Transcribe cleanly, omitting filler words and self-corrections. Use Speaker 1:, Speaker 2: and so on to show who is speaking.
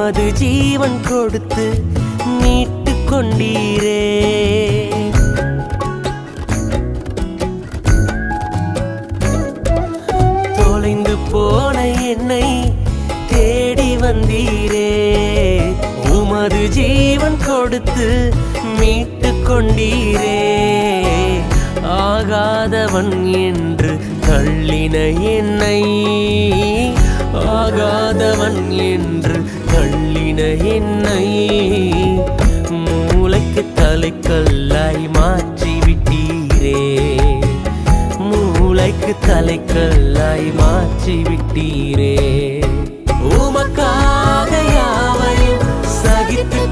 Speaker 1: உமது ஜீவன் கொடுத்து மீட்டு கொண்டீரே. தொலைந்து போன என்னை தேடி வந்தீரே. உமது ஜீவன் கொடுத்து மீட்டு கொண்டீரே. ஆகாதவன் என்று தள்ளின என்னை, ஆகாதவன் என்று தள்ளின என்னை மூளைக்கு தலைக்கல்லாய் மாற்றி விட்டீரே. மூளைக்கு தலைக்கல்லாய் மாற்றி விட்டீரே. உமக்காக யாவையும் சகித்து